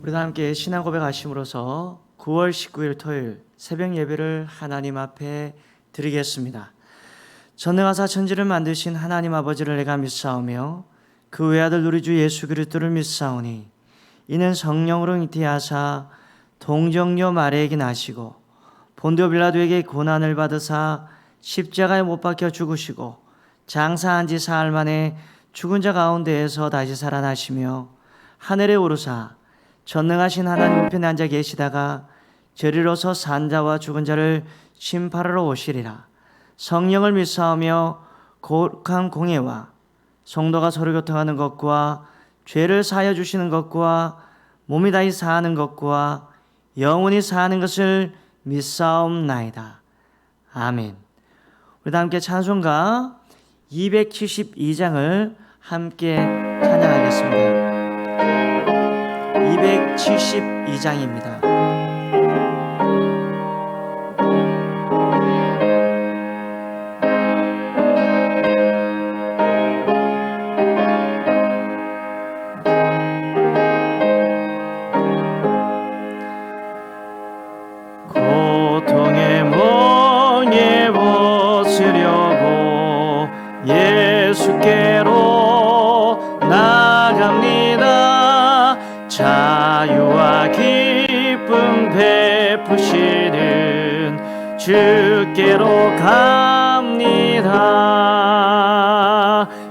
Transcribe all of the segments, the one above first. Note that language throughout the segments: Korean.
우리가 함께 신앙 고백하심으로써 9월 19일 토요일 새벽 예배를 하나님 앞에 드리겠습니다. 전능하사 천지를 만드신 하나님 아버지를 내가 믿사오며 그 외아들 우리 주 예수 그리스도를 믿사오니 이는 성령으로 잉태하사 동정녀 마리아에게 나시고 본디오 빌라도에게 고난을 받으사 십자가에 못 박혀 죽으시고 장사한 지 사흘 만에 죽은 자 가운데에서 다시 살아나시며 하늘에 오르사 전능하신 하나님 우편에 앉아 계시다가 저리로서 산 자와 죽은 자를 심판하러 오시리라. 성령을 믿사오며 거룩한 공예와 성도가 서로 교통하는 것과 죄를 사하여 주시는 것과 몸이 다시 사하는 것과 영원히 사하는 것을 믿사옵나이다. 아멘. 우리 다 함께 찬송가 272장을 함께 찬양하겠습니다. 272장입니다. 고통의 멍에 벗으려고 예수께로 나갑니다. 자유와 기쁨 베푸시는 주께로 갑니다.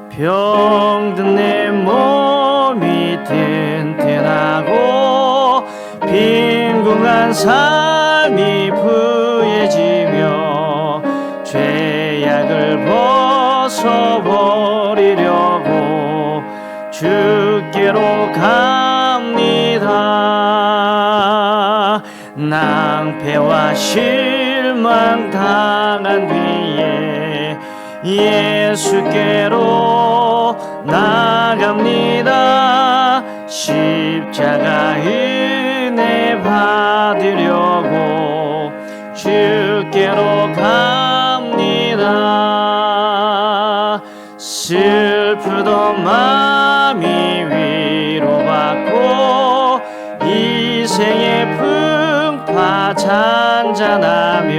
병든 내 몸이 튼튼하고 빈궁한 삶이 부해지며 죄악을 벗어버리려고 주께로 갑니다. 낭패와 실망 당한 뒤에 예수께로 나갑니다. 십자가 은혜 받으려고 주께로 갑니다. 슬프던 마음이 위로받고 이 생의 풍파 잔잔하며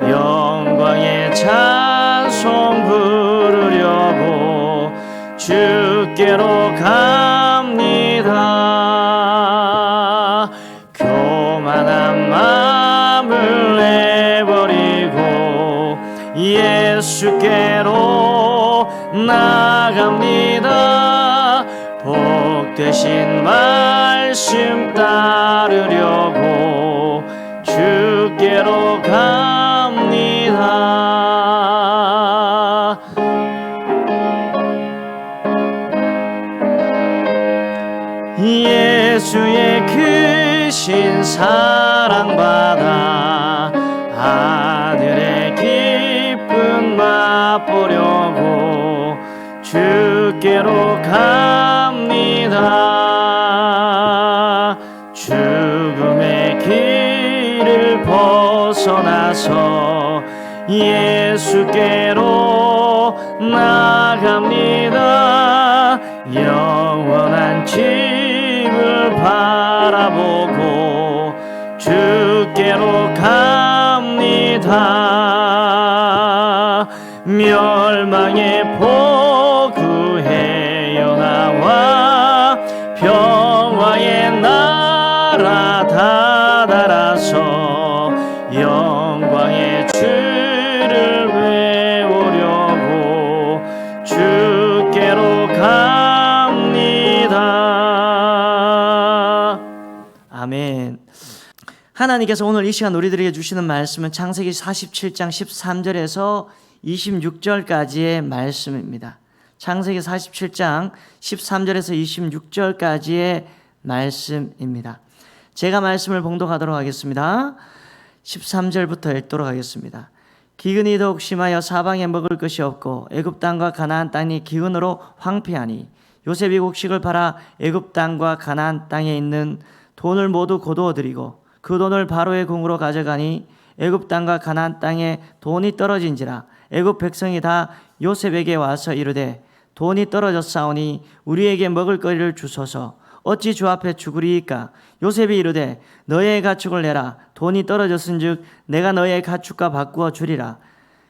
영광의 찬송 부르려고 주께로 갑니다. 교만한 마음을 내버리고 예수께로 나갑니다. 복되신 말씀 따르려고 주께로 갑니다. 예수의 크신 사랑받아 하늘의 기쁨 맛보려고 주께로 갑니다. 죽음의 길을 벗어나서 예수께로 나갑니다. 영원한 집을 바라보고 주께로 갑니다. 멸망의 포구해요 나와 평화의 나라 다다라서 영광의 주를 배우려고 주께로 갑니다. 아멘. 하나님께서 오늘 이 시간 우리들에게 주시는 말씀은 창세기 47장 13절에서 26절까지의 말씀입니다. 창세기 47장 13절에서 26절까지의 말씀입니다. 제가 말씀을 봉독하도록 하겠습니다. 13절부터 읽도록 하겠습니다. 기근이 더욱 심하여 사방에 먹을 것이 없고 애굽 땅과 가나안 땅이 기근으로 황폐하니 요셉이 곡식을 팔아 애굽 땅과 가나안 땅에 있는 돈을 모두 거두어들이고 그 돈을 바로의 궁으로 가져가니 애굽 땅과 가나안 땅에 돈이 떨어진지라 애굽 백성이 다 요셉에게 와서 이르되 돈이 떨어졌사오니 우리에게 먹을 거리를 주소서. 어찌 주 앞에 죽으리이까? 요셉이 이르되 너의 가축을 내라. 돈이 떨어졌은즉 내가 너의 가축과 바꾸어 주리라.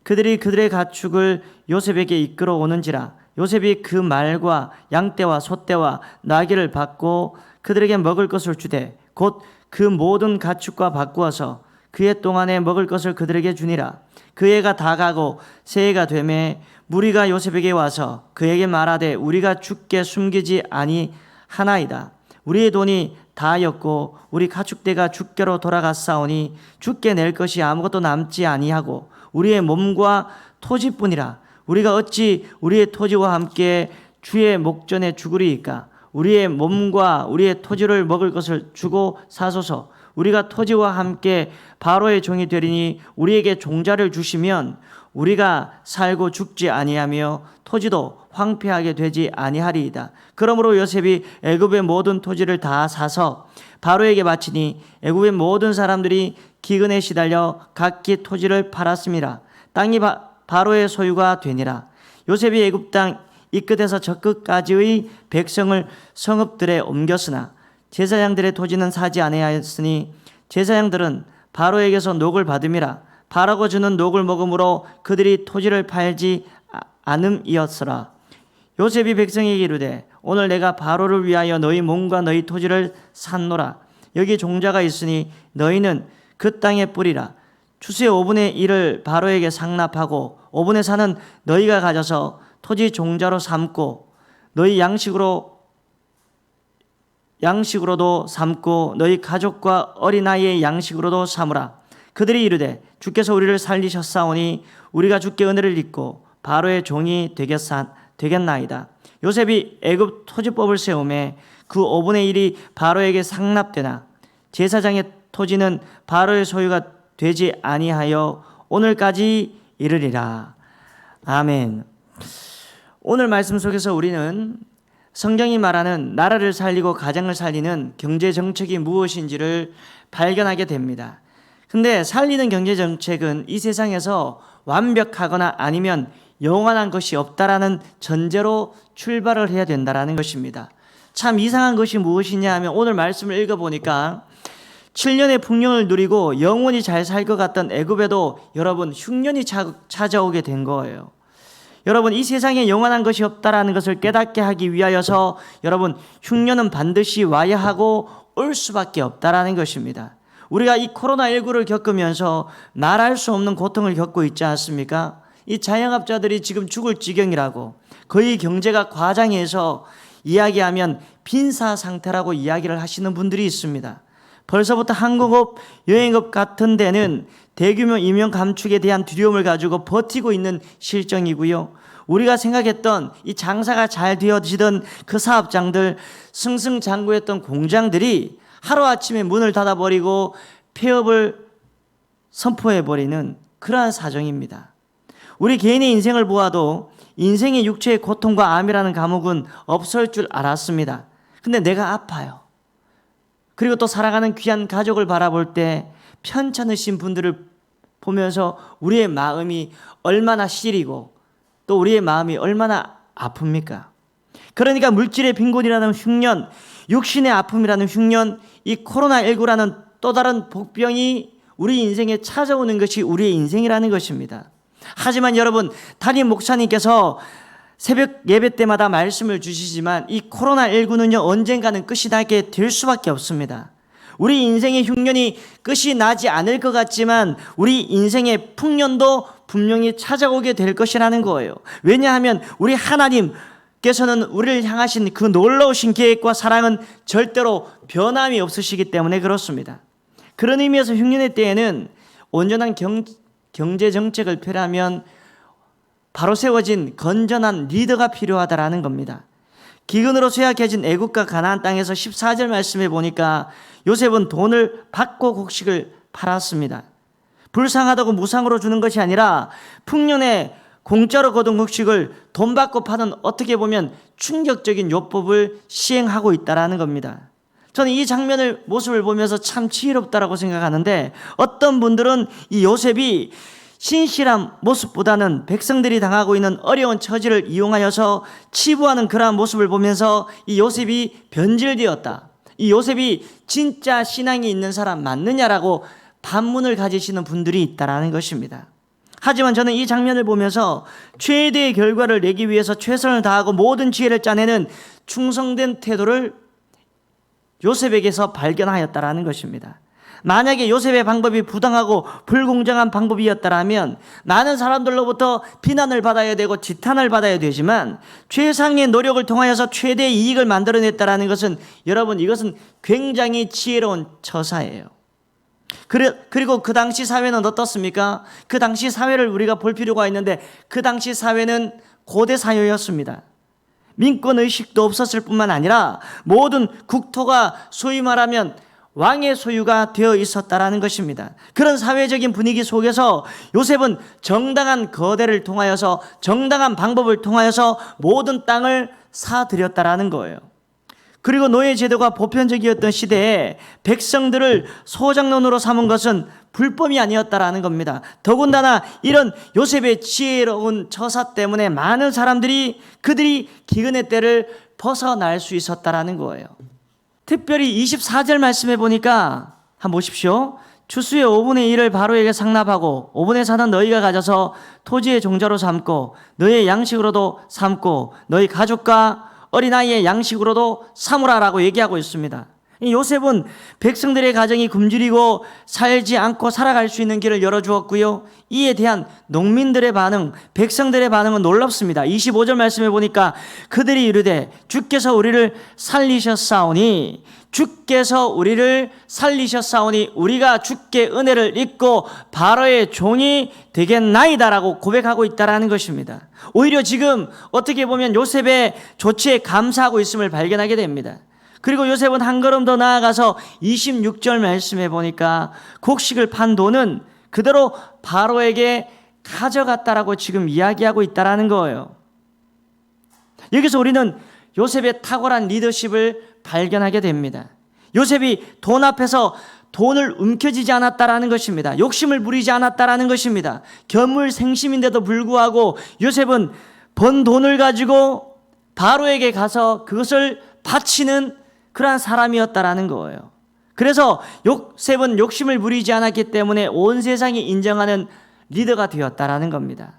그들이 그들의 가축을 요셉에게 이끌어 오는지라. 요셉이 그 말과 양떼와 소떼와 나귀를 받고 그들에게 먹을 것을 주되 곧 그 모든 가축과 바꾸어서 그해 동안에 먹을 것을 그들에게 주니라. 그 해가 다 가고 새해가 되매 무리가 요셉에게 와서 그에게 말하되 우리가 주께 숨기지 아니하나이다. 우리의 돈이 다였고 우리 가축대가 주께로 돌아갔사오니 주께 낼 것이 아무것도 남지 아니하고 우리의 몸과 토지뿐이라. 우리가 어찌 우리의 토지와 함께 주의 목전에 죽으리이까? 우리의 몸과 우리의 토지를 먹을 것을 주고 사소서. 우리가 토지와 함께 바로의 종이 되리니 우리에게 종자를 주시면 우리가 살고 죽지 아니하며 토지도 황폐하게 되지 아니하리이다. 그러므로 요셉이 애굽의 모든 토지를 다 사서 바로에게 바치니 애굽의 모든 사람들이 기근에 시달려 각기 토지를 팔았습니다. 땅이 바로의 소유가 되니라. 요셉이 애굽 땅 이 끝에서 저 끝까지의 백성을 성읍들에 옮겼으나 제사장들의 토지는 사지 아니하였으니 제사장들은 바로에게서 녹을 받음이라. 바라고 주는 녹을 먹음으로 그들이 토지를 팔지 않음이었으라. 요셉이 백성에게 이르되 오늘 내가 바로를 위하여 너희 몸과 너희 토지를 샀노라. 여기 종자가 있으니 너희는 그 땅에 뿌리라. 추수의 5분의 1을 바로에게 상납하고 5분의 4는 너희가 가져서 토지 종자로 삼고 너희 양식으로도 삼고 너희 가족과 어린아이의 양식으로도 삼으라. 그들이 이르되 주께서 우리를 살리셨사오니 우리가 주께 은혜를 입고 바로의 종이 되겠나이다. 요셉이 애굽 토지법을 세우매 그 5분의 1이 바로에게 상납되나 제사장의 토지는 바로의 소유가 되지 아니하여 오늘까지 이르리라. 아멘. 오늘 말씀 속에서 우리는 성경이 말하는 나라를 살리고 가정을 살리는 경제 정책이 무엇인지를 발견하게 됩니다. 근데 살리는 경제 정책은 이 세상에서 완벽하거나 아니면 영원한 것이 없다라는 전제로 출발을 해야 된다라는 것입니다. 참 이상한 것이 무엇이냐 하면 오늘 말씀을 읽어보니까 7년의 풍년을 누리고 영원히 잘 살 것 같던 애굽에도 여러분 흉년이 찾아오게 된 거예요. 여러분 이 세상에 영원한 것이 없다라는 것을 깨닫게 하기 위하여서 여러분 흉년은 반드시 와야 하고 올 수밖에 없다라는 것입니다. 우리가 이 코로나19를 겪으면서 말할 수 없는 고통을 겪고 있지 않습니까? 이 자영업자들이 지금 죽을 지경이라고 거의 경제가 과장해서 이야기하면 빈사 상태라고 이야기를 하시는 분들이 있습니다. 벌써부터 항공업, 여행업 같은 데는 대규모 인명 감축에 대한 두려움을 가지고 버티고 있는 실정이고요. 우리가 생각했던 이 장사가 잘 되어지던 그 사업장들, 승승장구했던 공장들이 하루아침에 문을 닫아버리고 폐업을 선포해버리는 그러한 사정입니다. 우리 개인의 인생을 보아도 인생의 육체의 고통과 암이라는 감옥은 없을 줄 알았습니다. 근데 내가 아파요. 그리고 또 살아가는 귀한 가족을 바라볼 때 편찮으신 분들을 보면서 우리의 마음이 얼마나 시리고 또 우리의 마음이 얼마나 아픕니까? 그러니까 물질의 빈곤이라는 흉년, 육신의 아픔이라는 흉년, 이 코로나19라는 또 다른 복병이 우리 인생에 찾아오는 것이 우리의 인생이라는 것입니다. 하지만 여러분, 담임 목사님께서 새벽 예배 때마다 말씀을 주시지만 이 코로나19는요 언젠가는 끝이 나게 될 수밖에 없습니다. 우리 인생의 흉년이 끝이 나지 않을 것 같지만 우리 인생의 풍년도 분명히 찾아오게 될 것이라는 거예요. 왜냐하면 우리 하나님께서는 우리를 향하신 그 놀라우신 계획과 사랑은 절대로 변함이 없으시기 때문에 그렇습니다. 그런 의미에서 흉년의 때에는 온전한 경제 정책을 펴려면 바로 세워진 건전한 리더가 필요하다라는 겁니다. 기근으로 쇠약해진 애국과 가나안 땅에서 14절 말씀에 보니까 요셉은 돈을 받고 곡식을 팔았습니다. 불쌍하다고 무상으로 주는 것이 아니라 풍년에 공짜로 거둔 곡식을 돈 받고 파는 어떻게 보면 충격적인 요법을 시행하고 있다는 겁니다. 저는 이 장면을 모습을 보면서 참 지혜롭다라고 생각하는데 어떤 분들은 이 요셉이 신실한 모습보다는 백성들이 당하고 있는 어려운 처지를 이용하여서 치부하는 그러한 모습을 보면서 이 요셉이 변질되었다, 이 요셉이 진짜 신앙이 있는 사람 맞느냐라고 반문을 가지시는 분들이 있다라는 것입니다. 하지만 저는 이 장면을 보면서 최대의 결과를 내기 위해서 최선을 다하고 모든 지혜를 짜내는 충성된 태도를 요셉에게서 발견하였다라는 것입니다. 만약에 요셉의 방법이 부당하고 불공정한 방법이었다면 많은 사람들로부터 비난을 받아야 되고 지탄을 받아야 되지만 최상의 노력을 통하여서 최대의 이익을 만들어냈다라는 것은, 여러분, 이것은 굉장히 지혜로운 처사예요. 그리고 그 당시 사회는 어떻습니까? 그 당시 사회를 우리가 볼 필요가 있는데, 그 당시 사회는 고대 사회였습니다. 민권의식도 없었을 뿐만 아니라 모든 국토가 소위 말하면 왕의 소유가 되어 있었다라는 것입니다. 그런 사회적인 분위기 속에서 요셉은 정당한 거래를 통하여서, 정당한 방법을 통하여서 모든 땅을 사들였다라는 거예요. 그리고 노예 제도가 보편적이었던 시대에 백성들을 소장농으로 삼은 것은 불법이 아니었다라는 겁니다. 더군다나 이런 요셉의 지혜로운 처사 때문에 많은 사람들이 그들이 기근의 때를 벗어날 수 있었다라는 거예요. 특별히 24절 말씀해 보니까 한번 보십시오. 추수의 5분의 1을 바로에게 상납하고 5분의 4는 너희가 가져서 토지의 종자로 삼고 너희의 양식으로도 삼고 너희 가족과 어린아이의 양식으로도 삼으라라고 얘기하고 있습니다. 이 요셉은 백성들의 가정이 굶주리고 살지 않고 살아갈 수 있는 길을 열어주었고요. 이에 대한 농민들의 반응, 백성들의 반응은 놀랍습니다. 25절 말씀해 보니까 그들이 이르되 주께서 우리를 살리셨사오니, 주께서 우리를 살리셨사오니 우리가 주께 은혜를 입고 바로의 종이 되겠나이다라고 고백하고 있다라는 것입니다. 오히려 지금 어떻게 보면 요셉의 조치에 감사하고 있음을 발견하게 됩니다. 그리고 요셉은 한 걸음 더 나아가서 26절 말씀해 보니까 곡식을 판 돈은 그대로 바로에게 가져갔다라고 지금 이야기하고 있다라는 거예요. 여기서 우리는 요셉의 탁월한 리더십을 발견하게 됩니다. 요셉이 돈 앞에서 돈을 움켜쥐지 않았다라는 것입니다. 욕심을 부리지 않았다라는 것입니다. 견물생심인데도 불구하고 요셉은 번 돈을 가지고 바로에게 가서 그것을 바치는 그러한 사람이었다라는 거예요. 그래서 요셉은 욕심을 부리지 않았기 때문에 온 세상이 인정하는 리더가 되었다라는 겁니다.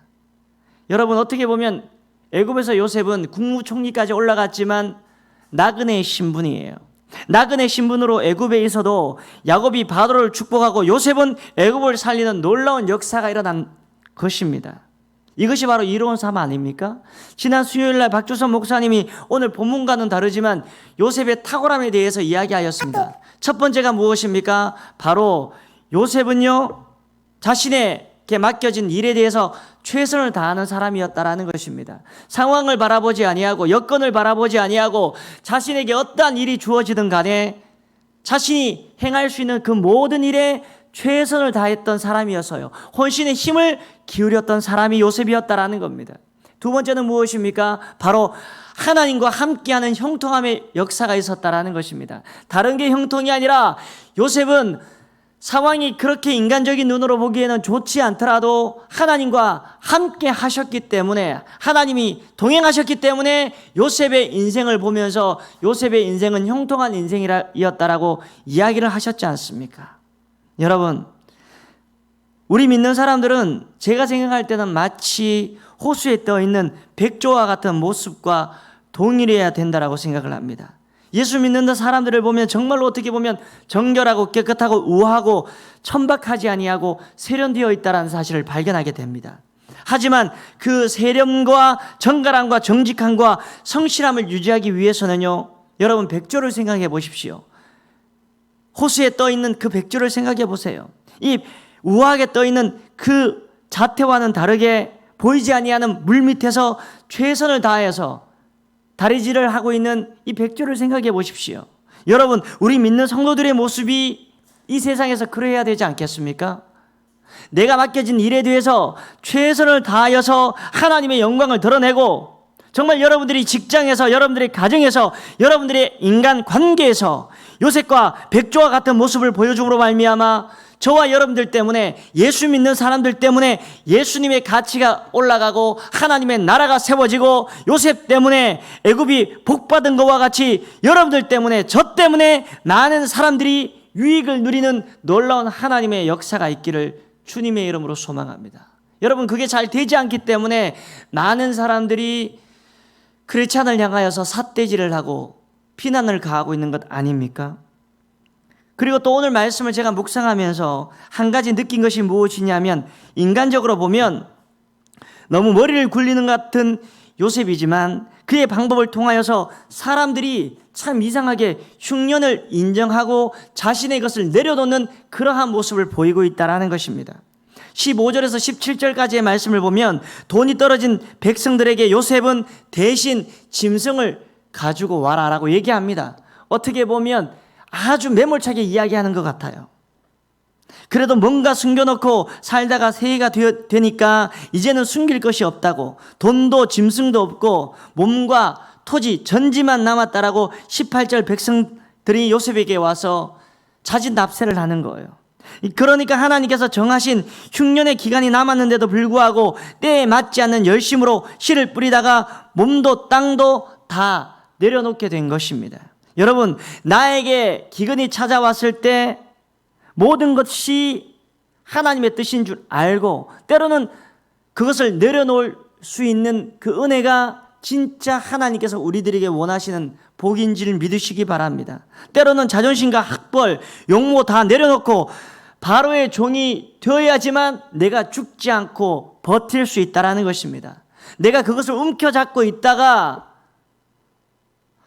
여러분, 어떻게 보면 애굽에서 요셉은 국무총리까지 올라갔지만 나그네의 신분이에요. 나그네 신분으로 애굽에 있어도 야곱이 바로를 축복하고 요셉은 애굽을 살리는 놀라운 역사가 일어난 것입니다. 이것이 바로 이로운 삶 아닙니까? 지난 수요일날 박주선 목사님이 오늘 본문과는 다르지만 요셉의 탁월함에 대해서 이야기하였습니다. 첫 번째가 무엇입니까? 바로 요셉은요, 자신에게 맡겨진 일에 대해서 최선을 다하는 사람이었다라는 것입니다. 상황을 바라보지 아니하고 여건을 바라보지 아니하고 자신에게 어떠한 일이 주어지든 간에 자신이 행할 수 있는 그 모든 일에 최선을 다했던 사람이어서요, 혼신의 힘을 기울였던 사람이 요셉이었다라는 겁니다. 두 번째는 무엇입니까? 바로 하나님과 함께하는 형통함의 역사가 있었다라는 것입니다. 다른 게 형통이 아니라 요셉은 상황이 그렇게 인간적인 눈으로 보기에는 좋지 않더라도 하나님과 함께 하셨기 때문에, 하나님이 동행하셨기 때문에 요셉의 인생을 보면서 요셉의 인생은 형통한 인생이었다라고 이야기를 하셨지 않습니까? 여러분, 우리 믿는 사람들은 제가 생각할 때는 마치 호수에 떠있는 백조와 같은 모습과 동일해야 된다라고 생각을 합니다. 예수 믿는 사람들을 보면 정말로 어떻게 보면 정결하고 깨끗하고 우아하고 천박하지 아니하고 세련되어 있다는 사실을 발견하게 됩니다. 하지만 그 세련과 정갈함과 정직함과 성실함을 유지하기 위해서는요, 여러분, 백조를 생각해 보십시오. 호수에 떠있는 그 백조를 생각해 보세요. 이 우아하게 떠있는 그 자태와는 다르게 보이지 아니하는 물 밑에서 최선을 다해서 다리질을 하고 있는 이 백조를 생각해 보십시오. 여러분, 우리 믿는 성도들의 모습이 이 세상에서 그래야 되지 않겠습니까? 내가 맡겨진 일에 대해서 최선을 다하여서 하나님의 영광을 드러내고, 정말 여러분들이 직장에서, 여러분들의 가정에서, 여러분들의 인간 관계에서 요셉과 백조와 같은 모습을 보여줌으로 말미암아 저와 여러분들 때문에, 예수 믿는 사람들 때문에 예수님의 가치가 올라가고 하나님의 나라가 세워지고, 요셉 때문에 애굽이 복받은 것과 같이 여러분들 때문에, 저 때문에 많은 사람들이 유익을 누리는 놀라운 하나님의 역사가 있기를 주님의 이름으로 소망합니다. 여러분, 그게 잘 되지 않기 때문에 많은 사람들이 크리스찬을 향하여서 삿대질을 하고 비난을 가하고 있는 것 아닙니까? 그리고 또 오늘 말씀을 제가 묵상하면서 한 가지 느낀 것이 무엇이냐면, 인간적으로 보면 너무 머리를 굴리는 것 같은 요셉이지만 그의 방법을 통하여서 사람들이 참 이상하게 흉년을 인정하고 자신의 것을 내려놓는 그러한 모습을 보이고 있다는 것입니다. 15절에서 17절까지의 말씀을 보면 돈이 떨어진 백성들에게 요셉은 대신 짐승을 가지고 와라라고 얘기합니다. 어떻게 보면 아주 매몰차게 이야기하는 것 같아요. 그래도 뭔가 숨겨놓고 살다가 새해가 되니까 이제는 숨길 것이 없다고, 돈도 짐승도 없고 몸과 토지 전지만 남았다라고 18절 백성들이 요셉에게 와서 자진납세를 하는 거예요. 그러니까 하나님께서 정하신 흉년의 기간이 남았는데도 불구하고 때에 맞지 않는 열심으로 씨를 뿌리다가 몸도 땅도 다 내려놓게 된 것입니다. 여러분, 나에게 기근이 찾아왔을 때 모든 것이 하나님의 뜻인 줄 알고 때로는 그것을 내려놓을 수 있는 그 은혜가 진짜 하나님께서 우리들에게 원하시는 복인지를 믿으시기 바랍니다. 때로는 자존심과 학벌, 용모 다 내려놓고 바로의 종이 되어야지만 내가 죽지 않고 버틸 수 있다는 것입니다. 내가 그것을 움켜잡고 있다가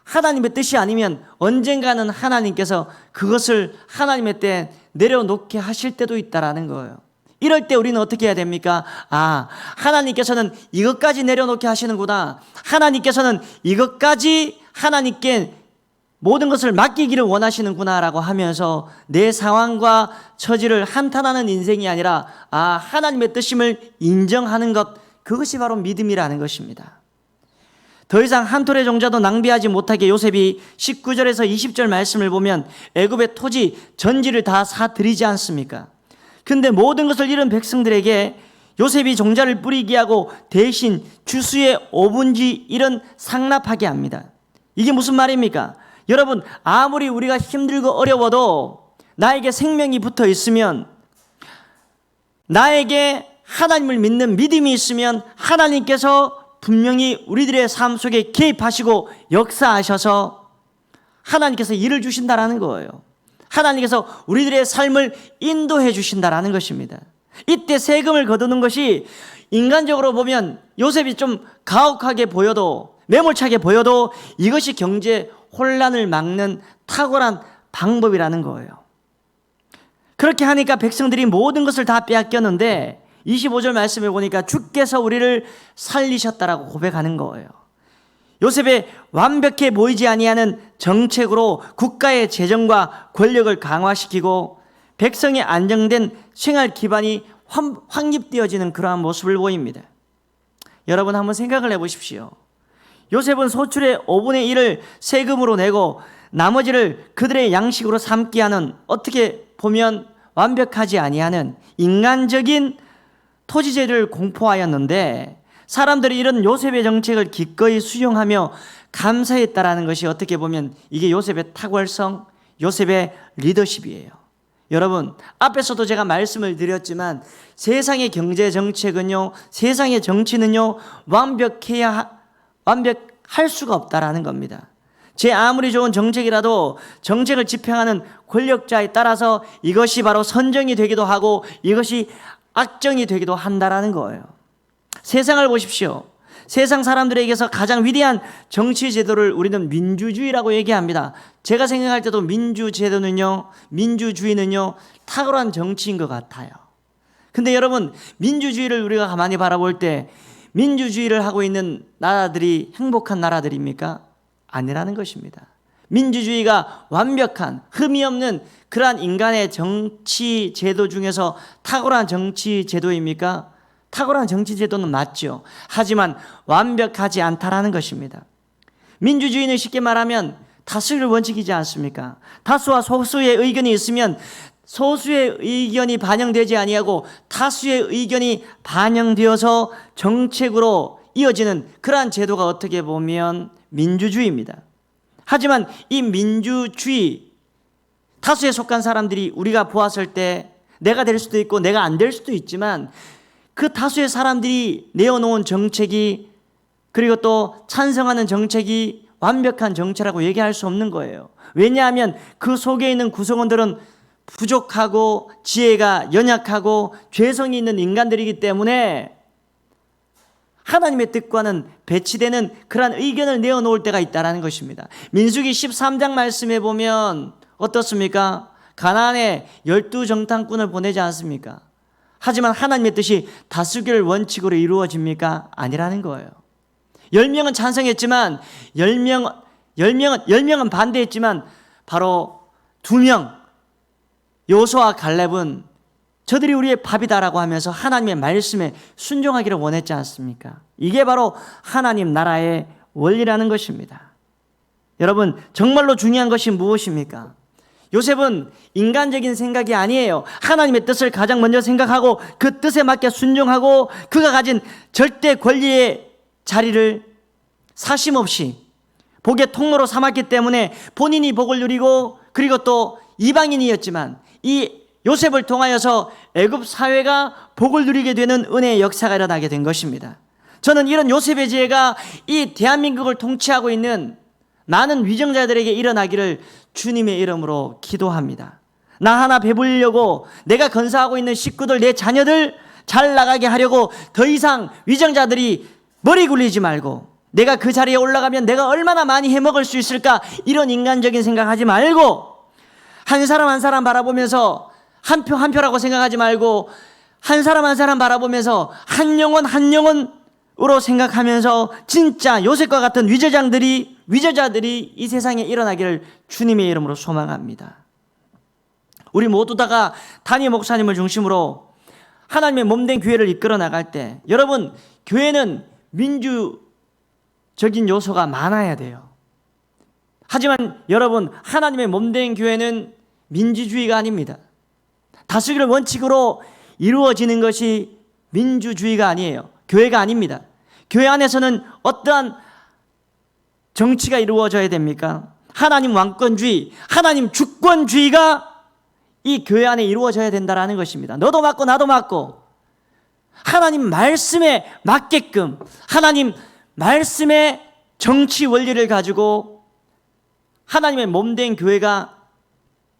하나님의 뜻이 아니면 언젠가는 하나님께서 그것을 하나님의 때에 내려놓게 하실 때도 있다는 거예요. 이럴 때 우리는 어떻게 해야 됩니까? 하나님께서는 이것까지 내려놓게 하시는구나. 하나님께서는 이것까지 하나님께 모든 것을 맡기기를 원하시는구나 라고 하면서 내 상황과 처지를 한탄하는 인생이 아니라 하나님의 뜻임을 인정하는 것, 그것이 바로 믿음이라는 것입니다. 더 이상 한 톨의 종자도 낭비하지 못하게 요셉이 19절에서 20절 말씀을 보면 애굽의 토지 전지를 다 사들이지 않습니까? 근데 모든 것을 잃은 백성들에게 요셉이 종자를 뿌리게 하고 대신 주수의 5분지 1은 상납하게 합니다. 이게 무슨 말입니까? 여러분, 아무리 우리가 힘들고 어려워도 나에게 생명이 붙어 있으면, 나에게 하나님을 믿는 믿음이 있으면 하나님께서 분명히 우리들의 삶 속에 개입하시고 역사하셔서 하나님께서 일을 주신다라는 거예요. 하나님께서 우리들의 삶을 인도해 주신다라는 것입니다. 이때 세금을 거두는 것이 인간적으로 보면 요셉이 좀 가혹하게 보여도, 매몰차게 보여도 이것이 경제 혼란을 막는 탁월한 방법이라는 거예요. 그렇게 하니까 백성들이 모든 것을 다 빼앗겼는데 25절 말씀을 보니까 주께서 우리를 살리셨다라고 고백하는 거예요. 요셉의 완벽해 보이지 아니하는 정책으로 국가의 재정과 권력을 강화시키고 백성의 안정된 생활 기반이 확립되어지는 그러한 모습을 보입니다. 여러분, 한번 생각을 해보십시오. 요셉은 소출의 5분의 1을 세금으로 내고 나머지를 그들의 양식으로 삼게 하는, 어떻게 보면 완벽하지 아니하는 인간적인 토지제를 공포하였는데, 사람들이 이런 요셉의 정책을 기꺼이 수용하며 감사했다라는 것이 어떻게 보면 이게 요셉의 탁월성, 요셉의 리더십이에요. 여러분, 앞에서도 제가 말씀을 드렸지만 세상의 경제 정책은요, 세상의 정치는요, 완벽할 수가 없다라는 겁니다. 제 아무리 좋은 정책이라도 정책을 집행하는 권력자에 따라서 이것이 바로 선정이 되기도 하고 이것이 악정이 되기도 한다라는 거예요. 세상을 보십시오. 세상 사람들에게서 가장 위대한 정치 제도를 우리는 민주주의라고 얘기합니다. 제가 생각할 때도 민주주의는요 탁월한 정치인 것 같아요. 근데 여러분, 민주주의를 우리가 가만히 바라볼 때 민주주의를 하고 있는 나라들이 행복한 나라들입니까? 아니라는 것입니다. 민주주의가 완벽한, 흠이 없는 그러한 인간의 정치 제도 중에서 탁월한 정치 제도입니까? 탁월한 정치 제도는 맞죠. 하지만 완벽하지 않다라는 것입니다. 민주주의는 쉽게 말하면 다수율 원칙이지 않습니까? 다수와 소수의 의견이 있으면 소수의 의견이 반영되지 아니하고 다수의 의견이 반영되어서 정책으로 이어지는 그러한 제도가 어떻게 보면 민주주의입니다. 하지만 이 민주주의, 다수에 속한 사람들이 우리가 보았을 때 내가 될 수도 있고 내가 안 될 수도 있지만 그 다수의 사람들이 내어놓은 정책이, 그리고 또 찬성하는 정책이 완벽한 정책이라고 얘기할 수 없는 거예요. 왜냐하면 그 속에 있는 구성원들은 부족하고 지혜가 연약하고 죄성이 있는 인간들이기 때문에 하나님의 뜻과는 배치되는 그러한 의견을 내어놓을 때가 있다는 것입니다. 민수기 13장 말씀에 보면 어떻습니까? 가나안에 12정탐꾼을 보내지 않습니까? 하지만 하나님의 뜻이 다수결 원칙으로 이루어집니까? 아니라는 거예요. 10명은 찬성했지만 10명은 반대했지만 바로 2명, 요수와 갈렙은 저들이 우리의 밥이다라고 하면서 하나님의 말씀에 순종하기를 원했지 않습니까? 이게 바로 하나님 나라의 원리라는 것입니다. 여러분, 정말로 중요한 것이 무엇입니까? 요셉은 인간적인 생각이 아니에요. 하나님의 뜻을 가장 먼저 생각하고 그 뜻에 맞게 순종하고 그가 가진 절대 권리의 자리를 사심없이 복의 통로로 삼았기 때문에 본인이 복을 누리고, 그리고 또 이방인이었지만 이 요셉을 통하여서 애굽 사회가 복을 누리게 되는 은혜의 역사가 일어나게 된 것입니다. 저는 이런 요셉의 지혜가 이 대한민국을 통치하고 있는 많은 위정자들에게 일어나기를 주님의 이름으로 기도합니다. 나 하나 배불리려고 내가 건사하고 있는 식구들, 내 자녀들 잘 나가게 하려고 더 이상 위정자들이 머리 굴리지 말고, 내가 그 자리에 올라가면 내가 얼마나 많이 해먹을 수 있을까, 이런 인간적인 생각하지 말고 한 사람 한 사람 바라보면서 한 표 한 표라고 생각하지 말고 한 사람 한 사람 바라보면서 한 영혼 한 영혼으로 생각하면서 진짜 요셉과 같은 위저자들이 이 세상에 일어나기를 주님의 이름으로 소망합니다. 우리 모두 다가 단임 목사님을 중심으로 하나님의 몸된 교회를 이끌어 나갈 때, 여러분, 교회는 민주적인 요소가 많아야 돼요. 하지만 여러분, 하나님의 몸된 교회는 민주주의가 아닙니다. 다수결 원칙으로 이루어지는 것이 민주주의가 아니에요. 교회가 아닙니다. 교회 안에서는 어떠한 정치가 이루어져야 됩니까? 하나님 왕권주의, 하나님 주권주의가 이 교회 안에 이루어져야 된다는 것입니다. 너도 맞고 나도 맞고 하나님 말씀에 맞게끔 하나님 말씀의 정치 원리를 가지고 하나님의 몸된 교회가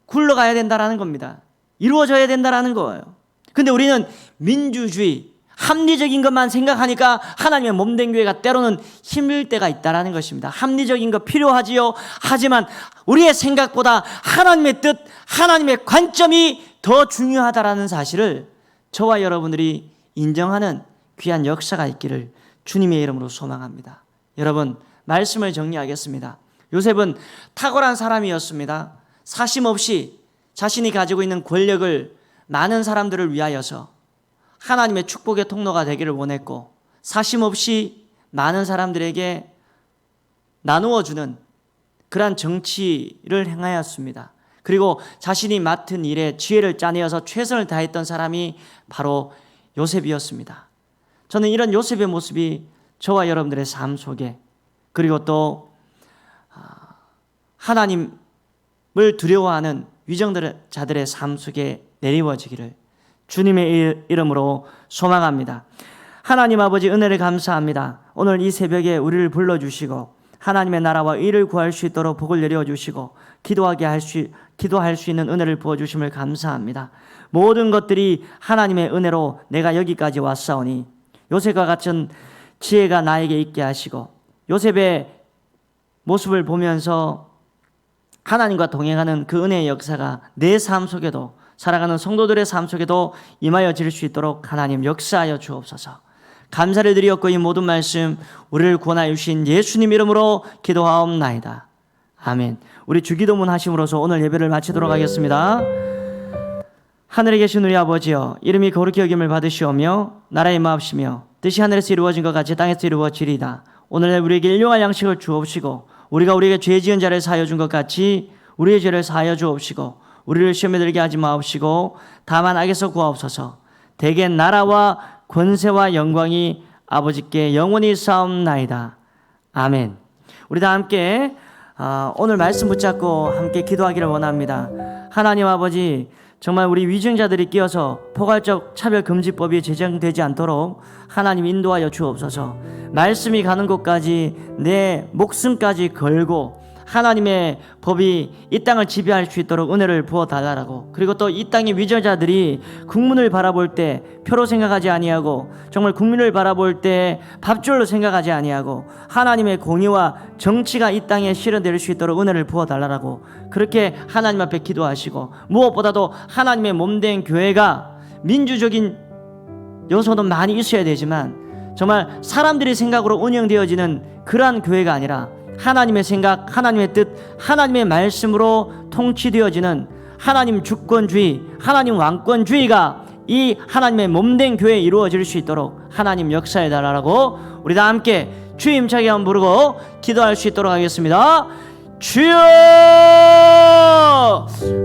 굴러가야 된다는 겁니다. 이루어져야 된다는 거예요. 근데 우리는 민주주의, 합리적인 것만 생각하니까 하나님의 몸된 교회가 때로는 힘들 때가 있다는 것입니다. 합리적인 거 필요하지요. 하지만 우리의 생각보다 하나님의 뜻, 하나님의 관점이 더 중요하다는 사실을 저와 여러분들이 인정하는 귀한 역사가 있기를 주님의 이름으로 소망합니다. 여러분, 말씀을 정리하겠습니다. 요셉은 탁월한 사람이었습니다. 사심 없이 자신이 가지고 있는 권력을 많은 사람들을 위하여서 하나님의 축복의 통로가 되기를 원했고, 사심 없이 많은 사람들에게 나누어주는 그러한 정치를 행하였습니다. 그리고 자신이 맡은 일에 지혜를 짜내어서 최선을 다했던 사람이 바로 요셉이었습니다. 저는 이런 요셉의 모습이 저와 여러분들의 삶 속에, 그리고 또 하나님을 두려워하는 위정자들의 삶 속에 내리워지기를 주님의 이름으로 소망합니다. 하나님 아버지, 은혜를 감사합니다. 오늘 이 새벽에 우리를 불러주시고 하나님의 나라와 의를 구할 수 있도록 복을 내려주시고 기도할 수 있는 은혜를 부어주심을 감사합니다. 모든 것들이 하나님의 은혜로 내가 여기까지 왔사오니 요셉과 같은 지혜가 나에게 있게 하시고, 요셉의 모습을 보면서 하나님과 동행하는 그 은혜의 역사가 내 삶 속에도, 살아가는 성도들의 삶 속에도 임하여 질 수 있도록 하나님 역사하여 주옵소서. 감사를 드리었고 이 모든 말씀 우리를 구원하여 주신 예수님 이름으로 기도하옵나이다. 아멘. 우리 주기도문 하심으로써 오늘 예배를 마치도록 하겠습니다. 하늘에 계신 우리 아버지여, 이름이 거룩히 여김을 받으시오며 나라의 마옵시며 뜻이 하늘에서 이루어진 것 같이 땅에서 이루어지리이다. 오늘 우리에게 일용할 양식을 주옵시고 우리가 우리에게 죄 지은 자를 사하여 준 것 같이 우리의 죄를 사하여 주옵시고 우리를 시험에 들게 하지 마옵시고 다만 악에서 구하옵소서. 대개 나라와 권세와 영광이 아버지께 영원히 싸움나이다. 아멘. 우리 다 함께 오늘 말씀 붙잡고 함께 기도하기를 원합니다. 하나님 아버지, 정말 우리 위증자들이 끼어서 포괄적 차별금지법이 제정되지 않도록 하나님 인도하여 주옵소서. 말씀이 가는 곳까지 내 목숨까지 걸고 하나님의 법이 이 땅을 지배할 수 있도록 은혜를 부어달라고, 그리고 또 이 땅의 위저자들이 국문을 바라볼 때 표로 생각하지 아니하고 정말 국민을 바라볼 때 밥줄로 생각하지 아니하고 하나님의 공의와 정치가 이 땅에 실현될 수 있도록 은혜를 부어달라고 그렇게 하나님 앞에 기도하시고, 무엇보다도 하나님의 몸된 교회가 민주적인 요소도 많이 있어야 되지만 정말 사람들의 생각으로 운영되어지는 그러한 교회가 아니라 하나님의 생각, 하나님의 뜻, 하나님의 말씀으로 통치되어지는 하나님 주권주의, 하나님 왕권주의가 이 하나님의 몸된 교회에 이루어질 수 있도록 하나님 역사해 달라고 우리 다 함께 주의 힘차게 한번 부르고 기도할 수 있도록 하겠습니다. 주여!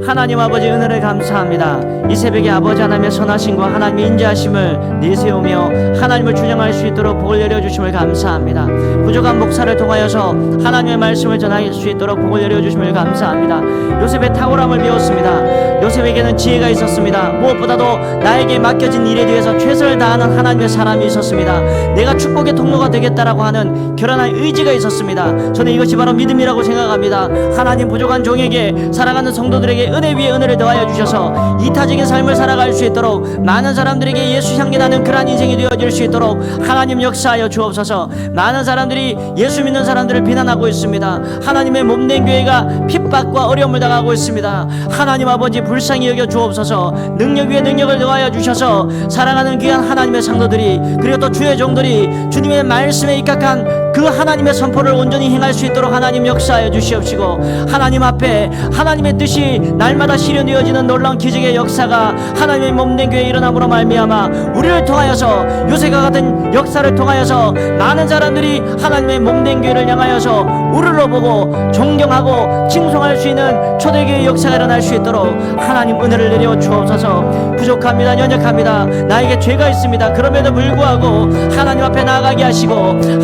하나님 아버지, 은혜를 감사합니다. 이 새벽에 아버지 하나님의 선하심과 하나님의 인자하심을 내세우며 하나님을 주장할 수 있도록 복을 내려주심을 감사합니다. 부족한 목사를 통하여서 하나님의 말씀을 전할 수 있도록 복을 내려주심을 감사합니다. 요셉의 탁월함을 배웠습니다. 요셉에게는 지혜가 있었습니다. 무엇보다도 나에게 맡겨진 일에 대해서 최선을 다하는 하나님의 사람이 있었습니다. 내가 축복의 통로가 되겠다라고 하는 결연한 의지가 있었습니다. 저는 이것이 바로 믿음이라고 생각합니다. 하나님, 부족한 종에게, 살아가는 성도들에게 은혜 위에 은혜를 더하여 주셔서 이타적인 삶을 살아갈 수 있도록, 많은 사람들에게 예수 향기 나는 그러한 인생이 되어질 수 있도록 하나님 역사하여 주옵소서. 많은 사람들이 예수 믿는 사람들을 비난하고 있습니다. 하나님의 몸된 교회가 핍박과 어려움을 당하고 있습니다. 하나님 아버지, 불쌍히 여겨 주옵소서. 능력 위에 능력을 더하여 주셔서 사랑하는 귀한 하나님의 상도들이, 그리고 또 주의 종들이 주님의 말씀에 입각한 그 하나님의 선포를 온전히 행할 수 있도록 하나님 역사하여 주시옵시고, 하나님 앞에 하나님의 뜻이 날마다 실현되어지는 놀라운 기적의 역사가 하나님의 몸된 교회에 일어남으로 말미암아 우리를 통하여서, 요새가 같은 역사를 통하여서 많은 사람들이 하나님의 몸된 교회를 향하여서 우리로 보고 존경하고 칭송할 수 있는 초대교회의 역사가 일어날 수 있도록 하나님 은혜를 내려 주옵소서. 부족합니다. 연약합니다. 나에게 죄가 있습니다. 그럼에도 불구하고 하나님 앞에 나아가게 하시고,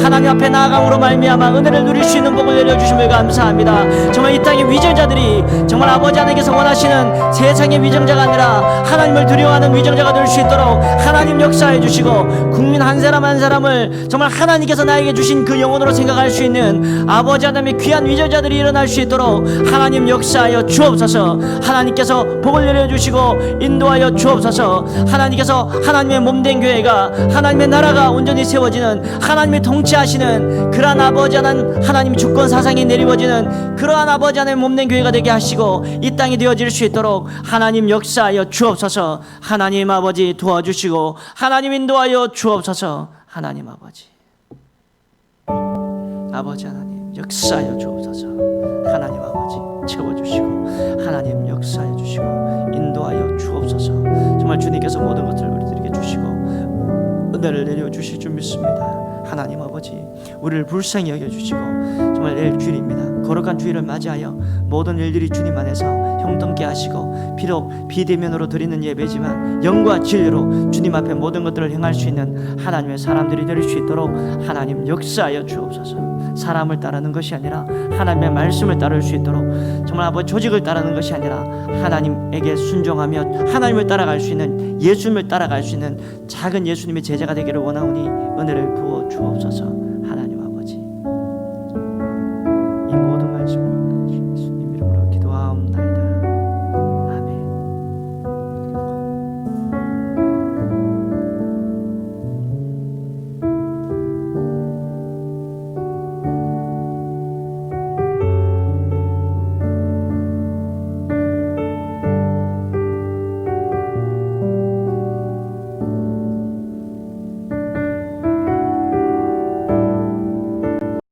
하나님 앞에 나아감으로 말미암아 은혜를 누릴 수 있는 복을 내려주심을 감사합니다. 정말 이 땅의 위정자들이 정말 아버지 하나님께서 원하시는 세상의 위정자가 아니라 하나님을 두려워하는 위정자가 될 수 있도록 하나님 역사해 주시고, 국민 한 사람 한 사람을 정말 하나님께서 나에게 주신 그 영혼으로 생각할 수 있는 아버지 하나님의 귀한 위정자들이 일어날 수 있도록 하나님 역사하여 주옵소서. 하나님께서 복을 내려주시고 인도하여 주옵소서. 하나님께서 하나님의 몸된 교회가, 하나님의 나라가 온전히 세워지는, 하나님의 통치하시는 그러한 아버지 하나님 주권 사상이 내리워지는 그러한 아버지 하나님의 몸된 교회가 되게 하시고 이 땅이 되어질 수 있도록 하나님 역사하여 주옵소서. 하나님 아버지 도와주시고 하나님 인도하여 주옵소서. 하나님 아버지, 아버지 하나님 역사하여 주옵소서. 하나님 아버지 채워주시고 하나님 역사하여 주시고 인도하여 주옵소서. 정말 주님께서 모든 것을 우리들에게 주시고 은혜를 내려주실 줄 믿습니다. 하나님 아버지, 우리를 불쌍히 여겨주시고 정말 내일 주일입니다. 거룩한 주일을 맞이하여 모든 일들이 주님 안에서 형통케 하시고, 비록 비대면으로 드리는 예배지만 영과 진리로 주님 앞에 모든 것들을 행할 수 있는 하나님의 사람들이 될 수 있도록 하나님 역사하여 주옵소서. 사람을 따르는 것이 아니라 하나님의 말씀을 따를 수 있도록, 정말 아버지 조직을 따르는 것이 아니라 하나님에게 순종하며 하나님을 따라갈 수 있는, 예수님을 따라갈 수 있는 작은 예수님의 제자가 되기를 원하오니 은혜를 부어 주옵소서.